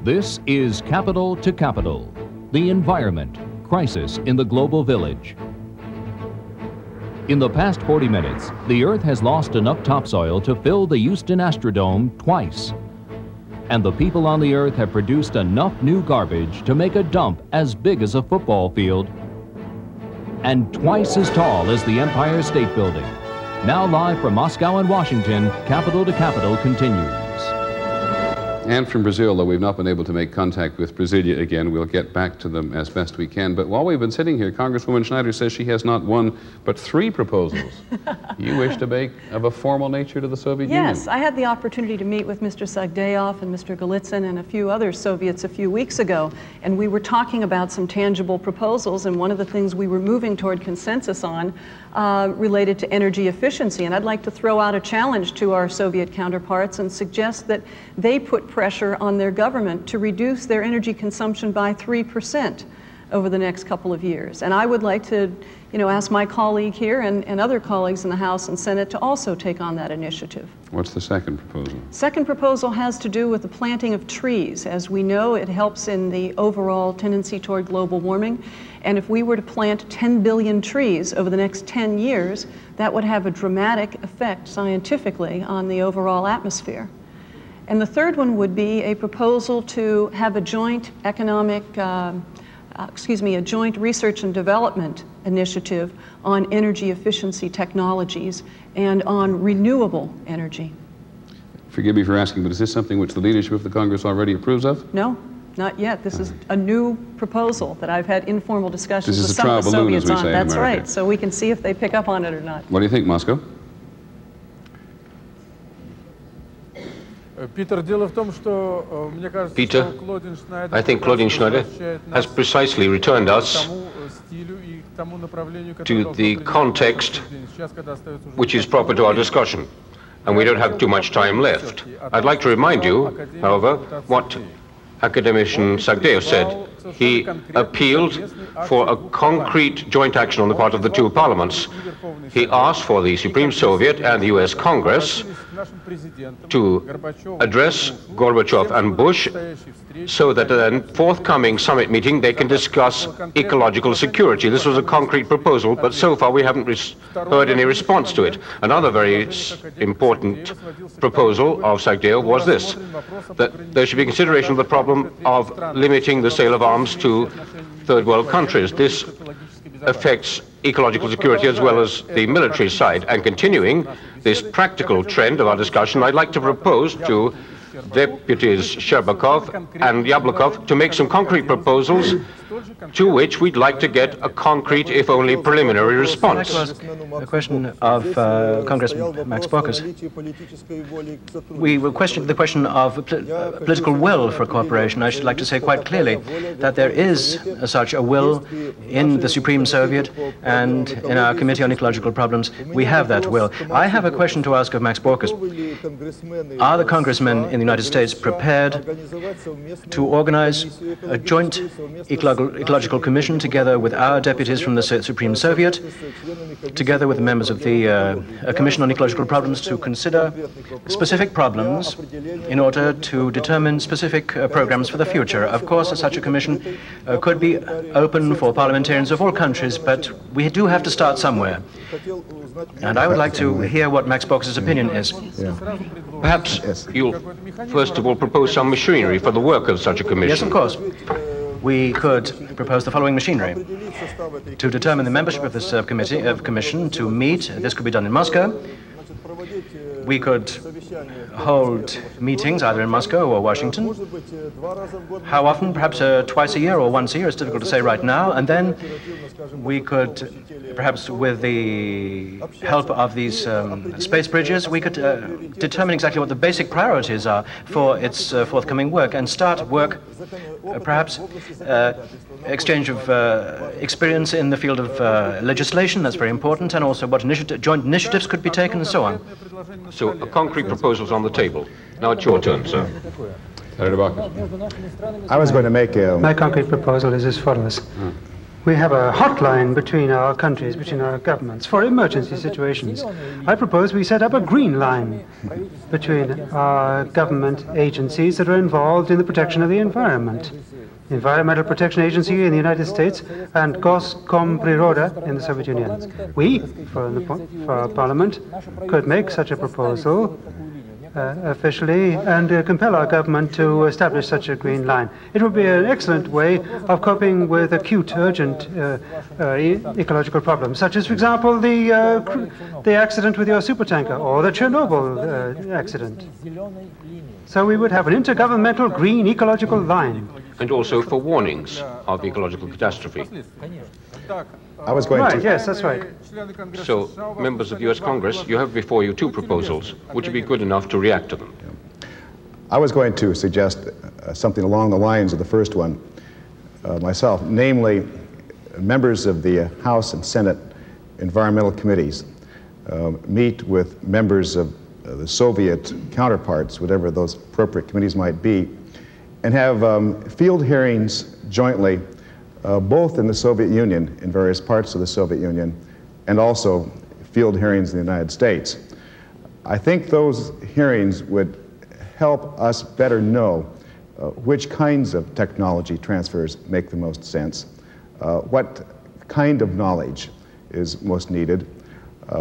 This is Capital to Capital, the environment crisis in the global village. In the past 40 minutes, the Earth has lost enough topsoil to fill the Houston Astrodome twice. And the people on the Earth have produced enough new garbage to make a dump as big as a football field and twice as tall as the Empire State Building. Now live from Moscow and Washington, Capital to Capital continues. And from Brazil, though we've not been able to make contact with Brasilia again, we'll get back to them as best we can. But while we've been sitting here, Congresswoman Schneider says she has not one, but 3 proposals you wish to make of a formal nature to the Soviet Union. Yes, I had the opportunity to meet with Mr. Sagdayev and Mr. Golitsyn and a few other Soviets a few weeks ago, and we were talking about some tangible proposals, and one of the things we were moving toward consensus on related to energy efficiency. And I'd like to throw out a challenge to our Soviet counterparts and suggest that they put pressure on their government to reduce their energy consumption by 3% over the next couple of years. And I would like to, ask my colleague here and other colleagues in the House and Senate to also take on that initiative. What's the second proposal? Second proposal has to do with the planting of trees. As we know, it helps in the overall tendency toward global warming. And if we were to plant 10 billion trees over the next 10 years, that would have a dramatic effect scientifically on the overall atmosphere. And the third one would be a proposal to have a joint a joint research and development initiative on energy efficiency technologies and on renewable energy. Forgive me for asking, but is this something which the leadership of the Congress already approves of? No, not yet. This is a new proposal that I've had informal discussions with some of the Soviets on. That's right, so we can see if they pick up on it or not. What do you think, Moscow? Peter, I think Claudine Schneider has precisely returned us to the context which is proper to our discussion, and we don't have too much time left. I'd like to remind you, however, what academician Sagdayev said. He appealed for a concrete joint action on the part of the 2 parliaments. He asked for the Supreme Soviet and the US Congress to address Gorbachev and Bush so that at a forthcoming summit meeting they can discuss ecological security. This was a concrete proposal, but so far we haven't heard any response to it. Another very important proposal of Sagdayev was this, that there should be consideration of the problem of limiting the sale of arms to third world countries. This affects ecological security as well as the military side. And continuing this practical trend of our discussion, I'd like to propose to Deputies Sherbakov and Yablokov to make some concrete proposals to which we'd like to get a concrete, if only preliminary, response. A question of Congressman Max Baucus. We will question the question of political will for cooperation. I should like to say quite clearly that there is such a will in the Supreme Soviet and in our Committee on Ecological Problems. We have that will. I have a question to ask of Max Baucus. Are the congressmen in the United States prepared to organize a joint ecological commission together with our deputies from the Supreme Soviet, together with the members of the Commission on Ecological Problems, to consider specific problems in order to determine specific programs for the future? Of course, such a commission could be open for parliamentarians of all countries, but we do have to start somewhere. And I would like to hear what Max Baucus' opinion is. Perhaps you'll first of all propose some machinery for the work of such a commission. Yes, of course. We could propose the following machinery. To determine the membership of this commission to meet, this could be done in Moscow. We could hold meetings either in Moscow or Washington. How often? Perhaps twice a year or once a year. It's difficult to say right now. And then we could, perhaps with the help of these space bridges, we could determine exactly what the basic priorities are for its forthcoming work and start work, perhaps exchange of experience in the field of legislation. That's very important, and also what joint initiatives could be taken and so on. So a concrete proposal's on the table. Now it's your turn, sir. I was going to make My concrete proposal is as follows. We have a hotline between our countries, between our governments, for emergency situations. I propose we set up a green line between our government agencies that are involved in the protection of the environment. The Environmental Protection Agency in the United States and Goskompriroda in the Soviet Union. We, for our Parliament, could make such a proposal officially and compel our government to establish such a green line. It would be an excellent way of coping with acute, urgent ecological problems, such as, for example, the accident with your supertanker or the Chernobyl accident. So we would have an intergovernmental green ecological line. And also for warnings of ecological catastrophe. I was going to... Yes, that's right. So, members of US Congress, you have before you two proposals. Would you be good enough to react to them? I was going to suggest something along the lines of the first one myself, namely members of the House and Senate environmental committees meet with members of the Soviet counterparts, whatever those appropriate committees might be, and have field hearings jointly, both in the Soviet Union, in various parts of the Soviet Union, and also field hearings in the United States. I think those hearings would help us better know which kinds of technology transfers make the most sense, what kind of knowledge is most needed.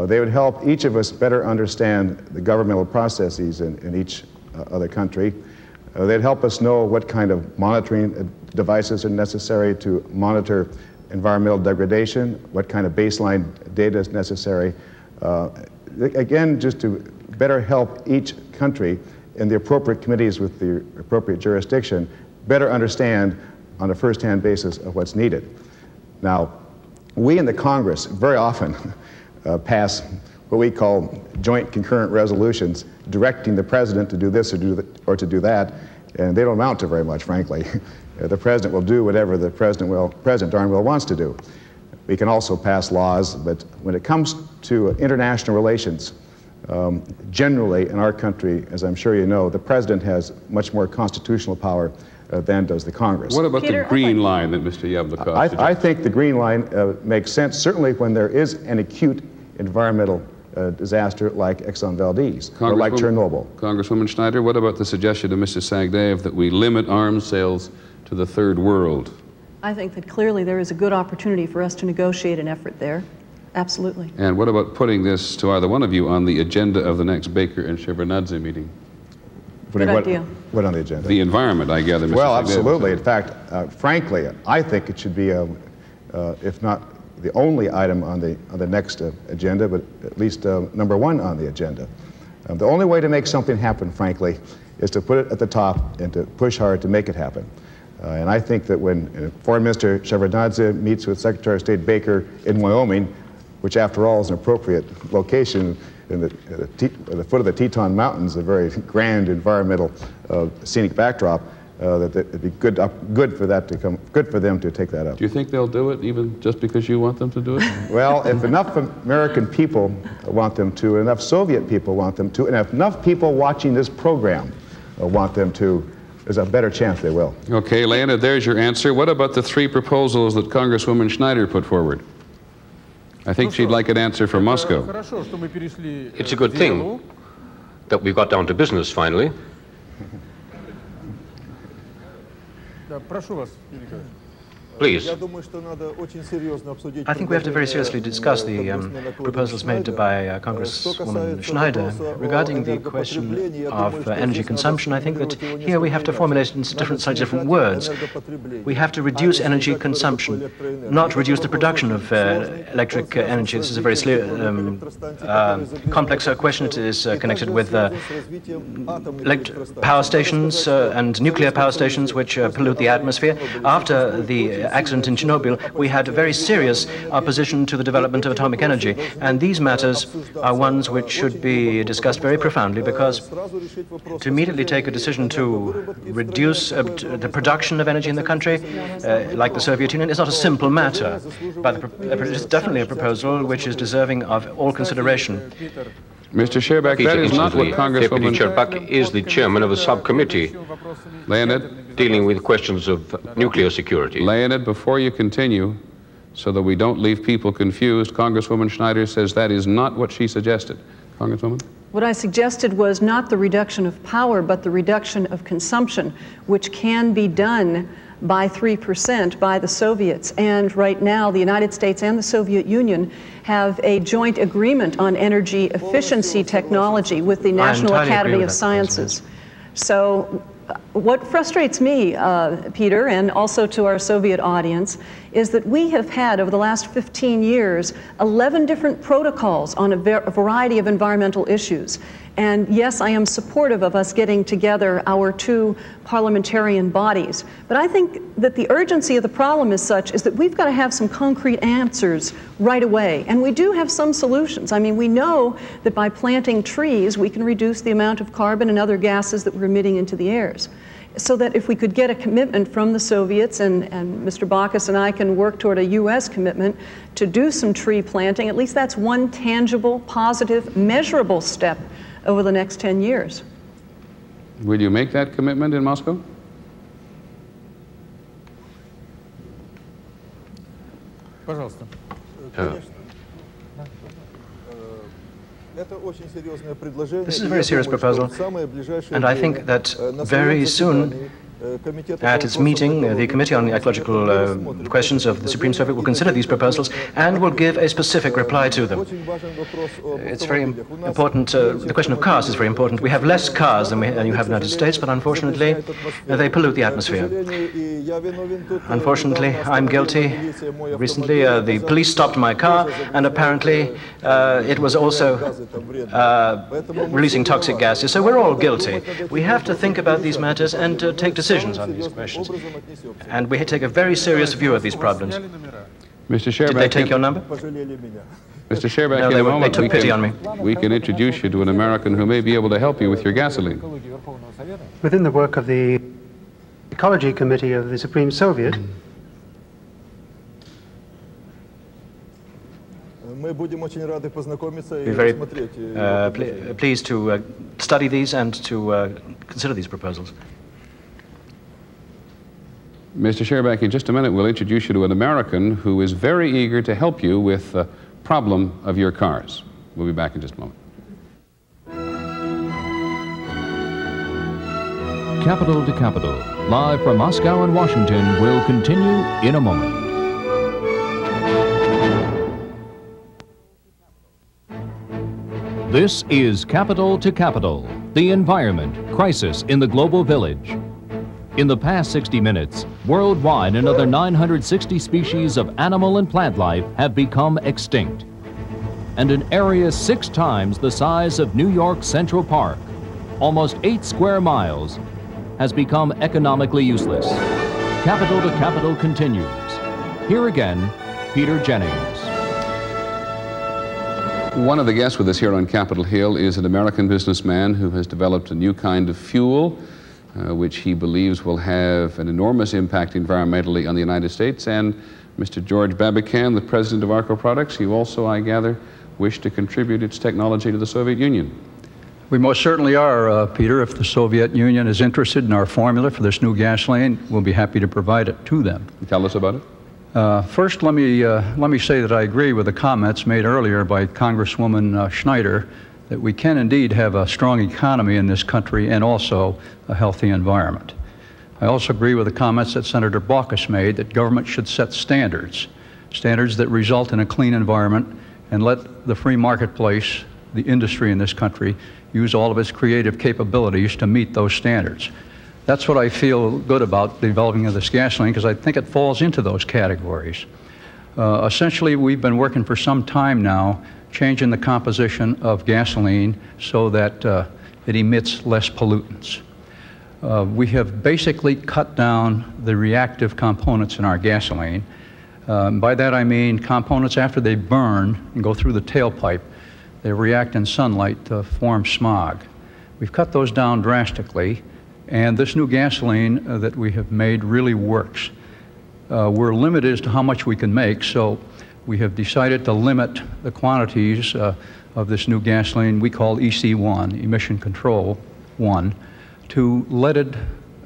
They would help each of us better understand the governmental processes in each other country. They'd help us know what kind of monitoring devices are necessary to monitor environmental degradation, what kind of baseline data is necessary. Again, just to better help each country in the appropriate committees with the appropriate jurisdiction better understand on a first-hand basis of what's needed. Now, we in the Congress very often pass what we call joint concurrent resolutions directing the president to do this or to do that, and they don't amount to very much, frankly. The president will do whatever the president darn well wants to do. We can also pass laws, but when it comes to international relations, generally in our country, as I'm sure you know, the president has much more constitutional power than does the Congress. What about the green line that Mr. Yablokov suggested? I think the green line makes sense, certainly when there is an acute environmental disaster like Exxon Valdez or like Chernobyl. Congresswoman Schneider, what about the suggestion of Mr. Sagdayev that we limit arms sales to the third world? I think that clearly there is a good opportunity for us to negotiate an effort there. Absolutely. And what about putting this, to either one of you, on the agenda of the next Baker and Shevardnadze meeting? Good idea. What on the agenda? The environment, I gather, Mr. Well, Sagdayev. absolutely. In fact, frankly, I think it should be, if not the only item on the next agenda, but at least number one on the agenda. The only way to make something happen, frankly, is to put it at the top and to push hard to make it happen. And I think that when Foreign Minister Shevardnadze meets with Secretary of State Baker in Wyoming, which after all is an appropriate location at the foot of the Teton Mountains, a very grand environmental scenic backdrop, that it'd be good for them to take that up. Do you think they'll do it, even just because you want them to do it? Well, if enough American people want them to, enough Soviet people want them to, and if enough people watching this program want them to, there's a better chance they will. Okay, Leonid, there's your answer. What about the three proposals that Congresswoman Schneider put forward? I think she'd like an answer from Moscow. It's a good thing that we got down to business finally. Please. I think we have to very seriously discuss the proposals made by Congresswoman Schneider regarding the question of energy consumption. I think that here we have to formulate it in slightly different words. We have to reduce energy consumption, not reduce the production of electric energy. This is a very complex question. It is connected with power stations and nuclear power stations which pollute the atmosphere. After the accident in Chernobyl, we had a very serious opposition to the development of atomic energy. And these matters are ones which should be discussed very profoundly, because to immediately take a decision to reduce the production of energy in the country, like the Soviet Union, is not a simple matter. But it is definitely a proposal which is deserving of all consideration. Mr. Sherbak, that is not what Congresswoman... Deputy Sherbak is the chairman of a subcommittee Leonid, dealing with questions of nuclear security. Leonid, before you continue, so that we don't leave people confused. Congresswoman Schneider says that is not what she suggested. Congresswoman? What I suggested was not the reduction of power, but the reduction of consumption, which can be done by 3% by the Soviets. And right now, the United States and the Soviet Union have a joint agreement on energy efficiency technology with the National Academy of Sciences. So what frustrates me, Peter, and also to our Soviet audience, is that we have had, over the last 15 years, 11 different protocols on a variety of environmental issues. And yes, I am supportive of us getting together our two parliamentarian bodies. But I think that the urgency of the problem is such is that we've got to have some concrete answers right away. And we do have some solutions. I mean, we know that by planting trees, we can reduce the amount of carbon and other gases that we're emitting into the airs. So that if we could get a commitment from the Soviets, and Mr. Baucus and I can work toward a U.S. commitment to do some tree planting, at least that's one tangible, positive, measurable step over the next 10 years. Will you make that commitment in Moscow? Пожалуйста. This is a very serious proposal, and I think that very soon, at its meeting, the Committee on the Ecological Questions of the Supreme Soviet will consider these proposals and will give a specific reply to them. It's very important. The question of cars is very important. We have less cars than you have in the United States, but unfortunately, they pollute the atmosphere. Unfortunately, I'm guilty. Recently, the police stopped my car, and apparently, it was also releasing toxic gases. So we're all guilty. We have to think about these matters and take decisions on these questions. And we take a very serious view of these problems. Mr. Sherback, did they take your number? Mr. Sherback, no, in a moment, they took pity on me. We can introduce you to an American who may be able to help you with your gasoline. Within the work of the Ecology Committee of the Supreme Soviet, we're very pleased to study these and to consider these proposals. Mr. Sherback, in just a minute, we'll introduce you to an American who is very eager to help you with the problem of your cars. We'll be back in just a moment. Capital to Capital, live from Moscow and Washington, will continue in a moment. This is Capital to Capital, the environment crisis in the global village. In the past 60 minutes, worldwide another 960 species of animal and plant life have become extinct. And an area 6 times the size of New York Central Park, almost 8 square miles, has become economically useless. Capital to Capital continues. Here again, Peter Jennings. One of the guests with us here on Capitol Hill is an American businessman who has developed a new kind of fuel which he believes will have an enormous impact environmentally on the United States. And Mr. George Babakan, the president of Arco Products, you also, I gather, wish to contribute its technology to the Soviet Union. We most certainly are, Peter. If the Soviet Union is interested in our formula for this new gasoline, we'll be happy to provide it to them. Tell us about it. First, let me say that I agree with the comments made earlier by Congresswoman Schneider that we can indeed have a strong economy in this country and also a healthy environment. I also agree with the comments that Senator Baucus made that government should set standards that result in a clean environment and let the free marketplace, the industry in this country, use all of its creative capabilities to meet those standards. That's what I feel good about the developing of this gasoline, because I think it falls into those categories. Essentially, we've been working for some time now changing the composition of gasoline so that it emits less pollutants. We have basically cut down the reactive components in our gasoline. By that I mean components after they burn and go through the tailpipe, they react in sunlight to form smog. We've cut those down drastically, and this new gasoline that we have made really works. We're limited as to how much we can make, so we have decided to limit the quantities of this new gasoline we call EC1, Emission Control 1, to leaded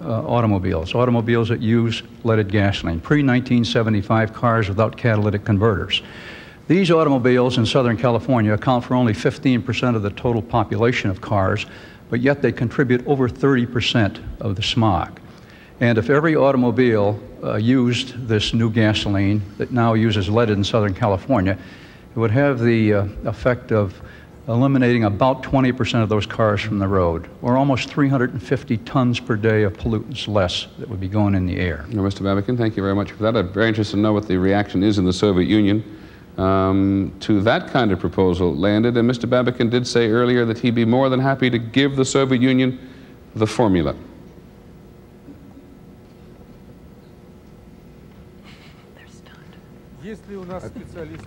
automobiles that use leaded gasoline, pre-1975 cars without catalytic converters. These automobiles in Southern California account for only 15% of the total population of cars, but yet they contribute over 30% of the smog. And if every automobile used this new gasoline that now uses leaded in Southern California, it would have the effect of eliminating about 20% of those cars from the road, or almost 350 tons per day of pollutants less that would be going in the air. Well, Mr. Babakin, thank you very much for that. I'm very interested to know what the reaction is in the Soviet Union to that kind of proposal, Leonid. And Mr. Babakin did say earlier that he'd be more than happy to give the Soviet Union the formula.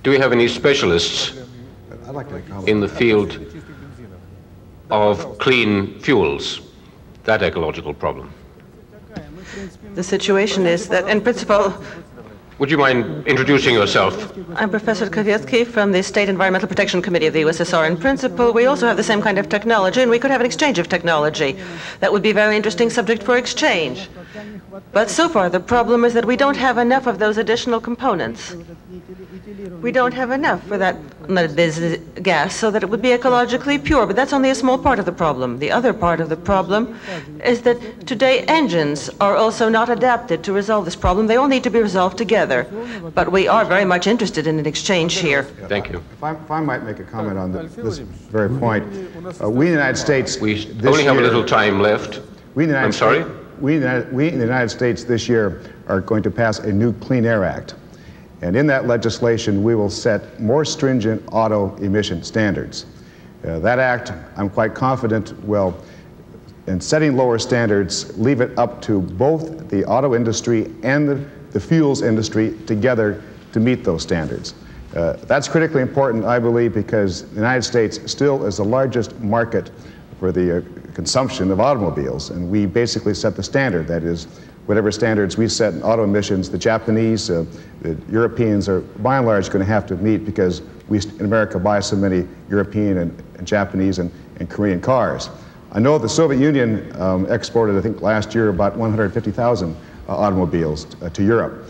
Do we have any specialists in the field of clean fuels, that ecological problem? The situation is that, in principle, would you mind introducing yourself? I'm Professor Kowiecki from the State Environmental Protection Committee of the USSR. In principle, we also have the same kind of technology, and we could have an exchange of technology. That would be a very interesting subject for exchange. But so far, the problem is that we don't have enough of those additional components. We don't have enough for that gas so that it would be ecologically pure, but that's only a small part of the problem. The other part of the problem is that today engines are also not adapted to resolve this problem. They all need to be resolved together. But we are very much interested in an exchange here. Thank you. If I might make a comment on this very point. We in the United States... We only have a little time left. I'm sorry? We in the United States this year are going to pass a new Clean Air Act. And in that legislation, we will set more stringent auto emission standards. That act, I'm quite confident, will, in setting lower standards, leave it up to both the auto industry and the fuels industry together to meet those standards. That's critically important, I believe, because the United States still is the largest market for the consumption of automobiles, and we basically set the standard. That is, whatever standards we set in auto emissions, the Japanese, the Europeans are by and large going to have to meet, because we in America buy so many European and Japanese and Korean cars. I know the Soviet Union exported, I think last year, about 150,000 automobiles to Europe.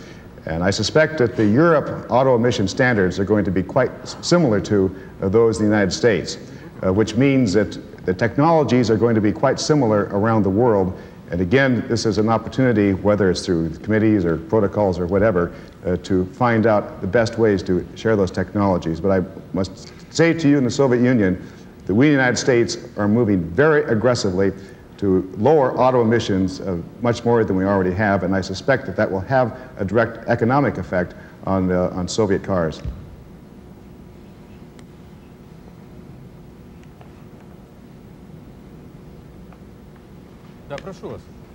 And I suspect that the Europe auto emission standards are going to be quite similar to those in the United States, which means that the technologies are going to be quite similar around the world. And again, this is an opportunity, whether it's through committees or protocols or whatever, to find out the best ways to share those technologies. But I must say to you in the Soviet Union that we in the United States are moving very aggressively to lower auto emissions much more than we already have, and I suspect that that will have a direct economic effect on Soviet cars.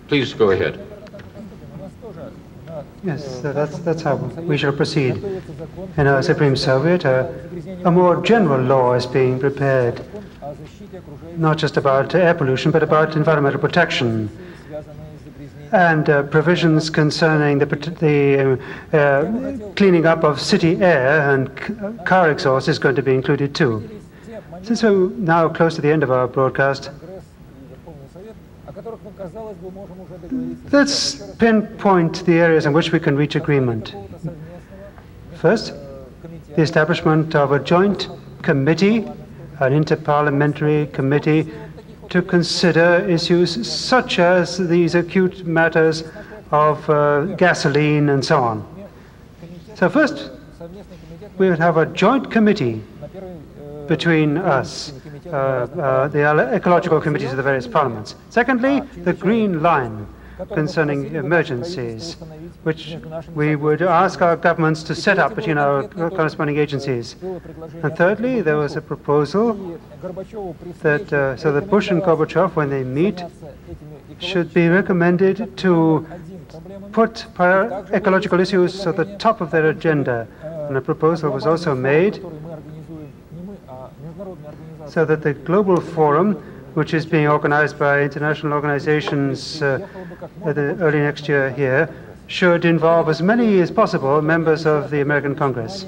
Please go ahead. Yes, that's how we shall proceed. In our Supreme Soviet, a more general law is being prepared, not just about air pollution, but about environmental protection. And provisions concerning the cleaning up of city air and car exhaust is going to be included too. Since we're now close to the end of our broadcast, let's pinpoint the areas in which we can reach agreement. First, the establishment of a joint committee, an interparliamentary committee, to consider issues such as these acute matters of gasoline and so on. So first, we would have a joint committee between us, the ecological committees of the various parliaments. Secondly, the green line concerning emergencies, which we would ask our governments to set up between our corresponding agencies. And thirdly, there was a proposal that so that Bush and Gorbachev, when they meet, should be recommended to put ecological issues at the top of their agenda. And a proposal was also made so that the global forum, which is being organized by international organizations early next year here, should involve as many as possible members of the American Congress.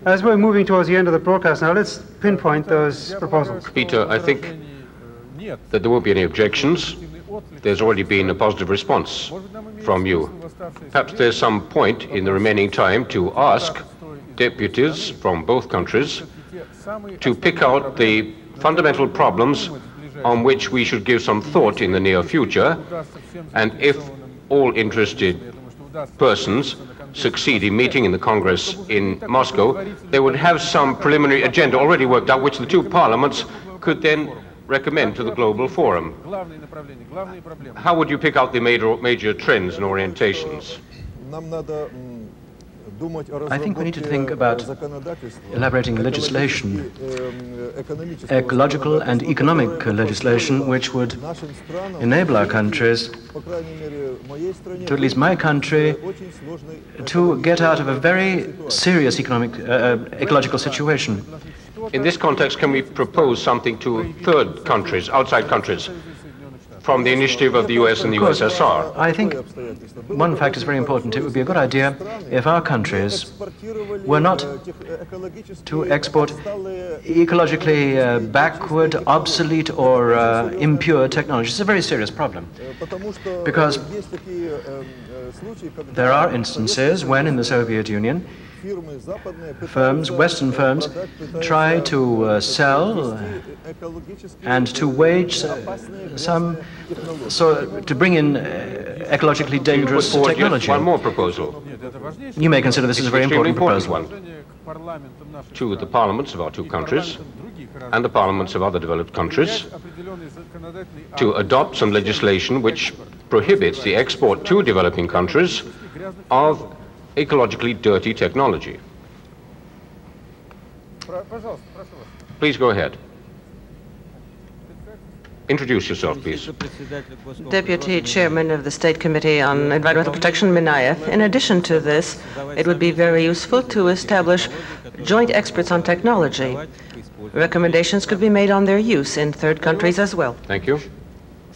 As we're moving towards the end of the broadcast now, let's pinpoint those proposals. Peter, I think that there won't be any objections there's already been a positive response from you. Perhaps there's some point in the remaining time to ask deputies from both countries to pick out the fundamental problems on which we should give some thought in the near future, and if all interested persons succeed in meeting in the Congress in Moscow, they would have some preliminary agenda already worked out, which the two parliaments could then recommend to the global forum. How would you pick out the major trends and orientations? I think we need to think about elaborating legislation, ecological and economic legislation, which would enable our countries, to at least my country, to get out of a very serious ecological situation. In this context, can we propose something to third countries, outside countries, from the initiative of the US and the USSR? I think one fact is very important. It would be a good idea if our countries were not to export ecologically backward, obsolete, or impure technology. It's a very serious problem, because there are instances when in the Soviet Union firms, Western firms, try to sell and to wage to bring in ecologically dangerous technology. One more proposal. You may consider this as a very important proposal. To the parliaments of our two countries and the parliaments of other developed countries to adopt some legislation which prohibits the export to developing countries of ecologically dirty technology. Please go ahead. Introduce yourself, please. Deputy Chairman of the State Committee on Environmental Protection, Minaev. In addition to this, it would be very useful to establish joint experts on technology. Recommendations could be made on their use in third countries as well. Thank you.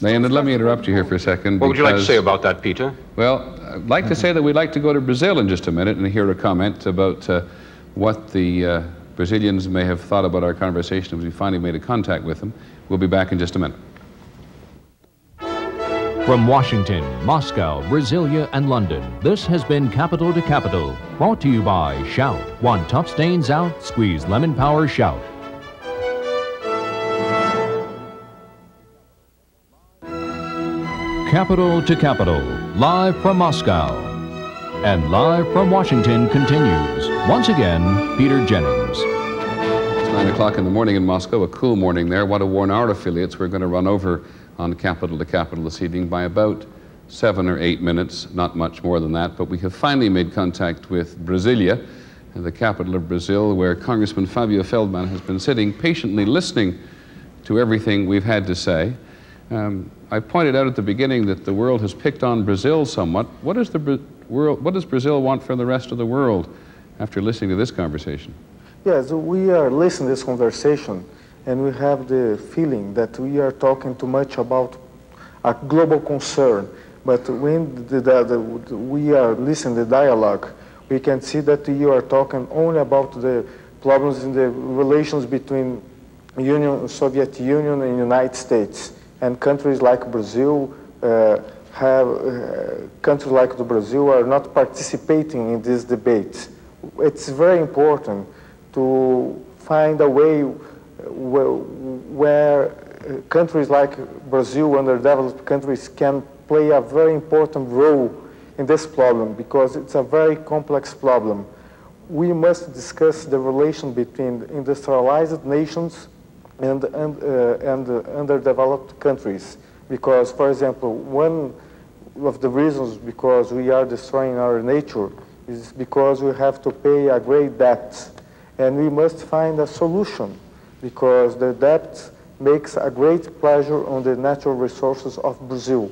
Leonid, let me interrupt you here for a second. What would you like to say about that, Peter? Well, I'd like to say that we'd like to go to Brazil in just a minute and hear a comment about what the Brazilians may have thought about our conversation as we finally made a contact with them. We'll be back in just a minute. From Washington, Moscow, Brasilia, and London, this has been Capital to Capital, brought to you by Shout. Want tough stains out? Squeeze lemon power Shout. Capital to Capital, live from Moscow. And live from Washington continues. Once again, Peter Jennings. It's 9 o'clock in the morning in Moscow, a cool morning there. Want to warn our affiliates we're going to run over on Capital to Capital this evening by about 7 or 8 minutes, not much more than that. But we have finally made contact with Brasilia, the capital of Brazil, where Congressman Fabio Feldman has been sitting patiently listening to everything we've had to say. I pointed out at the beginning that the world has picked on Brazil somewhat. What does Brazil want from the rest of the world after listening to this conversation? Yes, we are listening to this conversation, and we have the feeling that we are talking too much about a global concern. But when we are listening to the dialogue, we can see that you are talking only about the problems in the relations between Soviet Union and United States. And countries like Brazil countries like Brazil are not participating in this debate. It's very important to find a way where countries like Brazil, underdeveloped countries, can play a very important role in this problem, because it's a very complex problem. We must discuss the relation between industrialized nations and underdeveloped countries, because, for example, one of the reasons because we are destroying our nature is because we have to pay a great debt, and we must find a solution, because the debt makes a great pleasure on the natural resources of Brazil.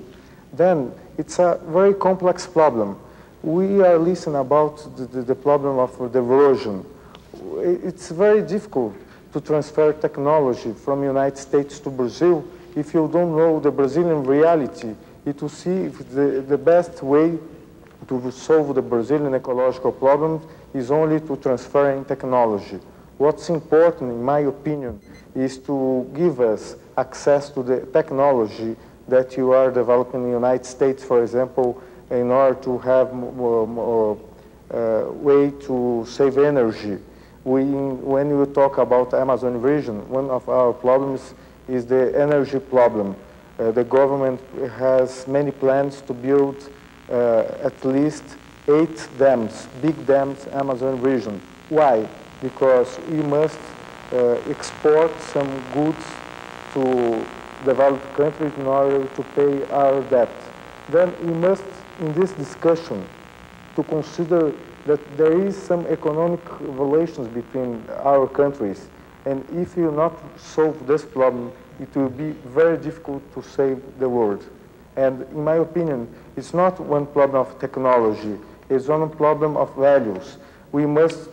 Then it's a very complex problem. We are listening about the problem of the erosion. It's very difficult to transfer technology from United States to Brazil if you don't know the Brazilian reality. It will see if the best way to solve the Brazilian ecological problem is only to transferring technology. What's important, in my opinion, is to give us access to the technology that you are developing in the United States, for example, in order to have more way to save energy. When you talk about Amazon region, one of our problems is the energy problem. The government has many plans to build at least 8 dams, big dams, Amazon region. Why? Because we must export some goods to developed countries in order to pay our debt. Then we must, in this discussion, to consider that there is some economic relations between our countries. And if you not solve this problem, it will be very difficult to save the world. And in my opinion, it's not one problem of technology, it's one problem of values. We must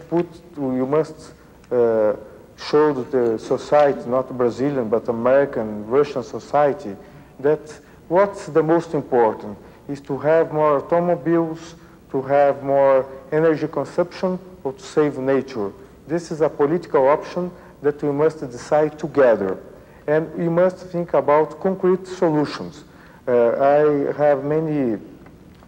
show the society, not Brazilian, but American, Russian society, that what's the most important is to have more automobiles, to have more energy consumption, or to save nature. This is a political option that we must decide together. And we must think about concrete solutions. I have many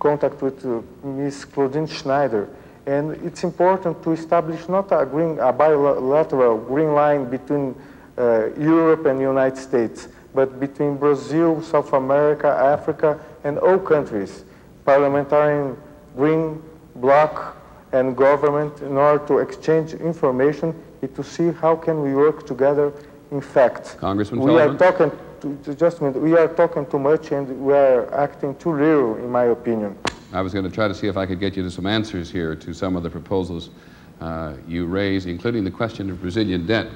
contact with Ms. Claudine Schneider, and it's important to establish not a bilateral green line between Europe and the United States, but between Brazil, South America, Africa, and all countries, parliamentarian, green, bloc, and government, in order to exchange information and to see how can we work together. In fact, Congressman we Feldman? are talking, just a minute, we are talking too much and we are acting too little, in my opinion. I was going to try to see if I could get you to some answers here to some of the proposals you raised, including the question of Brazilian debt.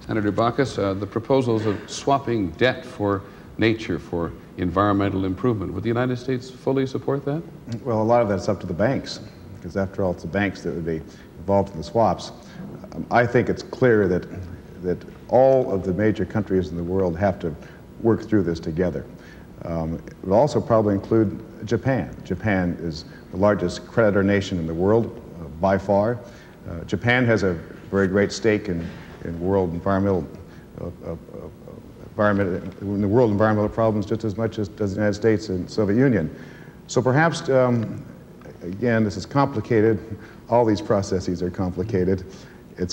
Senator Baucus, the proposals of swapping debt for nature, for environmental improvement, would the United States fully support that? Well, a lot of that's up to the banks, because after all, it's the banks that would be involved in the swaps. I think it's clear that all of the major countries in the world have to work through this together. It would also probably include Japan. Japan is the largest creditor nation in the world by far. Japan has a very great stake in world environmental problems just as much as does the United States and Soviet Union. So perhaps, again, this is complicated. All these processes are complicated.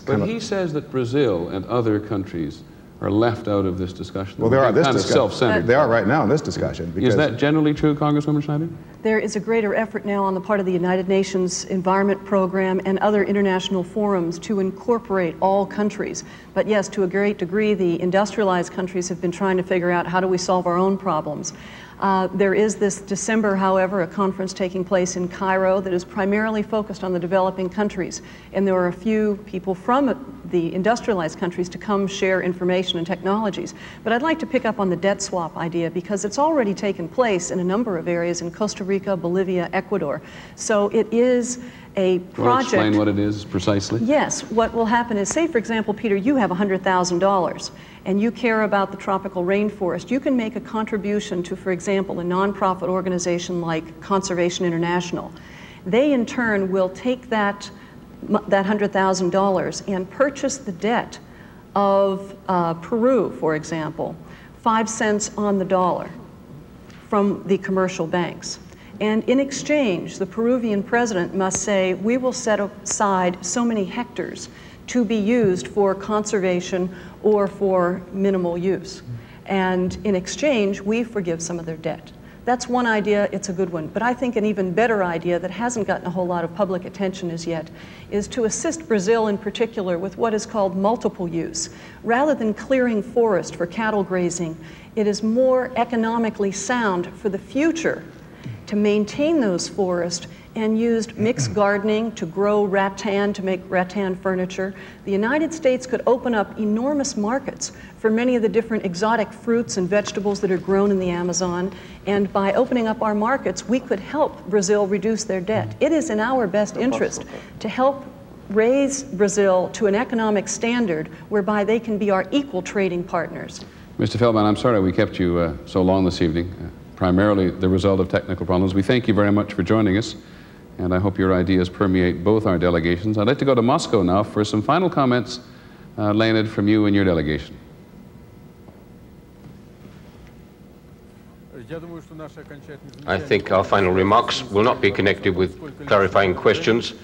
But he says that Brazil and other countries are left out of this discussion. Well, they are this discussion. Self-centered. They are right now in this discussion. Is that generally true, Congresswoman Schneider? There is a greater effort now on the part of the United Nations Environment Program and other international forums to incorporate all countries. But yes, to a great degree, the industrialized countries have been trying to figure out how do we solve our own problems. There is this December, however, a conference taking place in Cairo that is primarily focused on the developing countries. And there are a few people from the industrialized countries to come share information and technologies. But I'd like to pick up on the debt swap idea because it's already taken place in a number of areas in Costa Rica, Bolivia, Ecuador. So it is a project. Will you explain what it is precisely? Yes. What will happen is, say, for example, Peter, you have $100,000 and you care about the tropical rainforest. You can make a contribution to, for example, a nonprofit organization like Conservation International. They, in turn, will take that $100,000 and purchase the debt of Peru, for example, 5 cents on the dollar from the commercial banks. And in exchange, the Peruvian president must say, we will set aside so many hectares to be used for conservation or for minimal use. And in exchange, we forgive some of their debt. That's one idea, it's a good one. But I think an even better idea that hasn't gotten a whole lot of public attention as yet is to assist Brazil in particular with what is called multiple use. Rather than clearing forest for cattle grazing, it is more economically sound for the future to maintain those forests and used mixed gardening to grow rattan, to make rattan furniture. The United States could open up enormous markets for many of the different exotic fruits and vegetables that are grown in the Amazon. And by opening up our markets, we could help Brazil reduce their debt. It is in our best interest to help raise Brazil to an economic standard whereby they can be our equal trading partners. Mr. Feldman, I'm sorry we kept you so long this evening. Primarily the result of technical problems. We thank you very much for joining us, and I hope your ideas permeate both our delegations. I'd like to go to Moscow now for some final comments, Leonid, from you and your delegation. I think our final remarks will not be connected with clarifying questions,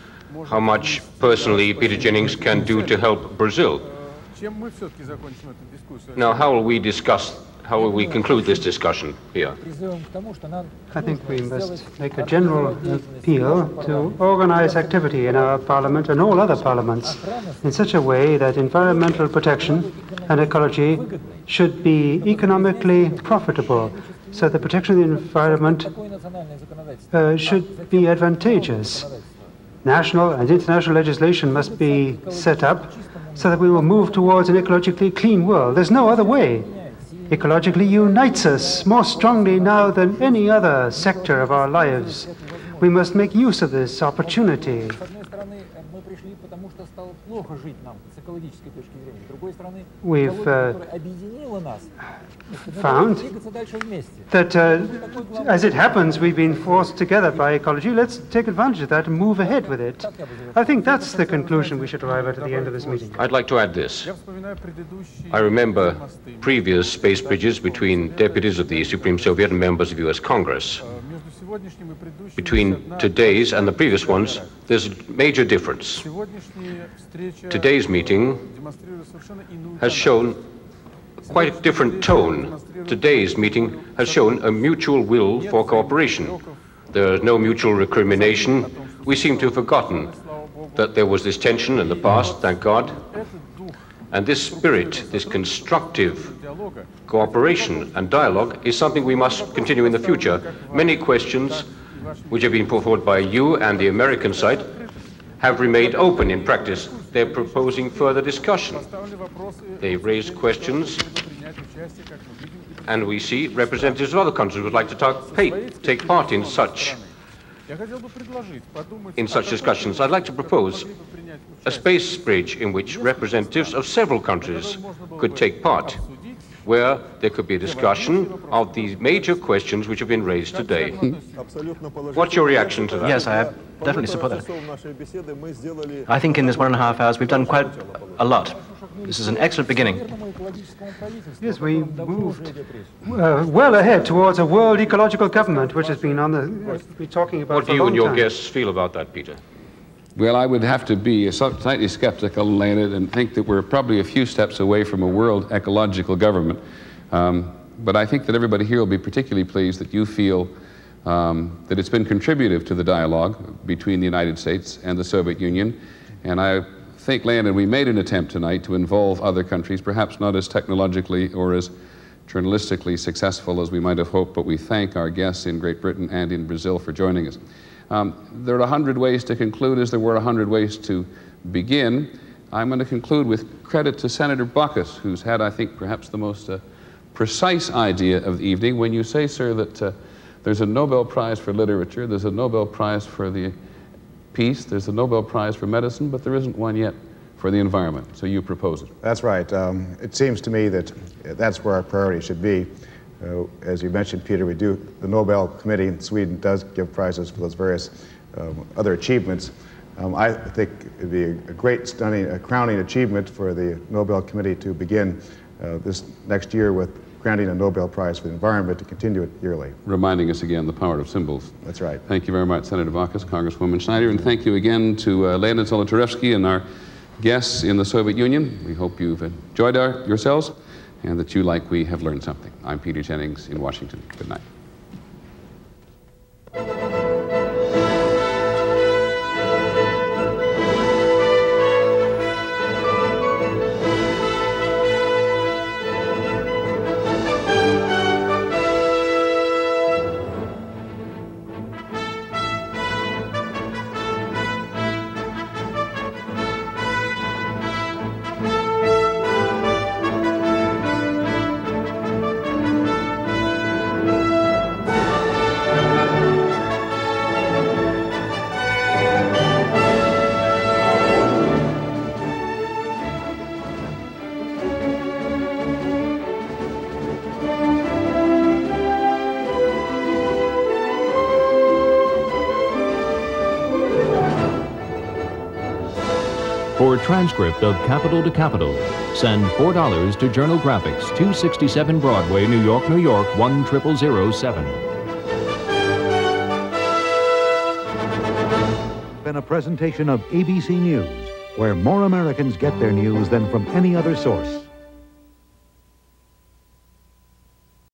how much personally Peter Jennings can do to help Brazil. Now, how will we conclude this discussion here? I think we must make a general appeal to organize activity in our parliament and all other parliaments in such a way that environmental protection and ecology should be economically profitable, so the protection of the environment should be advantageous. National and international legislation must be set up so that we will move towards an ecologically clean world. There's no other way. Ecologically unites us more strongly now than any other sector of our lives. We must make use of this opportunity. We've found that, as it happens, we've been forced together by ecology. Let's take advantage of that and move ahead with it. I think that's the conclusion we should arrive at the end of this meeting. I'd like to add this. I remember previous space bridges between deputies of the Supreme Soviet and members of US Congress. Between today's and the previous ones, there's a major difference. Today's meeting has shown quite a different tone. Today's meeting has shown a mutual will for cooperation. There is no mutual recrimination. We seem to have forgotten that there was this tension in the past, thank God. And this spirit, this constructive cooperation and dialogue is something we must continue in the future. Many questions which have been put forward by you and the American side have remained open in practice. They're proposing further discussion. They raised questions, and we see representatives of other countries would like to take part in such discussions. I'd like to propose a space bridge in which representatives of several countries could take part, where there could be a discussion of the major questions which have been raised today. What's your reaction to that? Yes, I definitely support that. I think in this 1.5 hours we've done quite a lot. This is an excellent beginning. Yes, we moved well ahead towards a world ecological government, which has been on the talking about. What do you and your guests feel about that, Peter? Well, I would have to be slightly skeptical, Leonid, and think that we're probably a few steps away from a world ecological government. But I think that everybody here will be particularly pleased that you feel that it's been contributive to the dialogue between the United States and the Soviet Union. And I think, Leonid, we made an attempt tonight to involve other countries, perhaps not as technologically or as journalistically successful as we might have hoped, but we thank our guests in Great Britain and in Brazil for joining us. There are 100 ways to conclude, as there were 100 ways to begin. I'm going to conclude with credit to Senator Baucus, who's had, I think, perhaps the most precise idea of the evening. When you say, sir, that there's a Nobel Prize for literature, there's a Nobel Prize for the peace, there's a Nobel Prize for medicine, but there isn't one yet for the environment. So you propose it. That's right. It seems to me that that's where our priority should be. As you mentioned, Peter, the Nobel Committee in Sweden does give prizes for those various other achievements. I think it'd be a great, stunning, crowning achievement for the Nobel Committee to begin this next year with granting a Nobel Prize for the environment, to continue it yearly. Reminding us again the power of symbols. That's right. Thank you very much, Senator Baucus, Congresswoman Schneider, and thank you again to Leonid Zolotarevsky and our guests in the Soviet Union. We hope you've enjoyed yourselves, and that you, like we, have learned something. I'm Peter Jennings in Washington. Good night. For transcript of Capital to Capital, send $4 to Journal Graphics, 267 Broadway, New York, New York, 10007. Been a presentation of ABC News, where more Americans get their news than from any other source.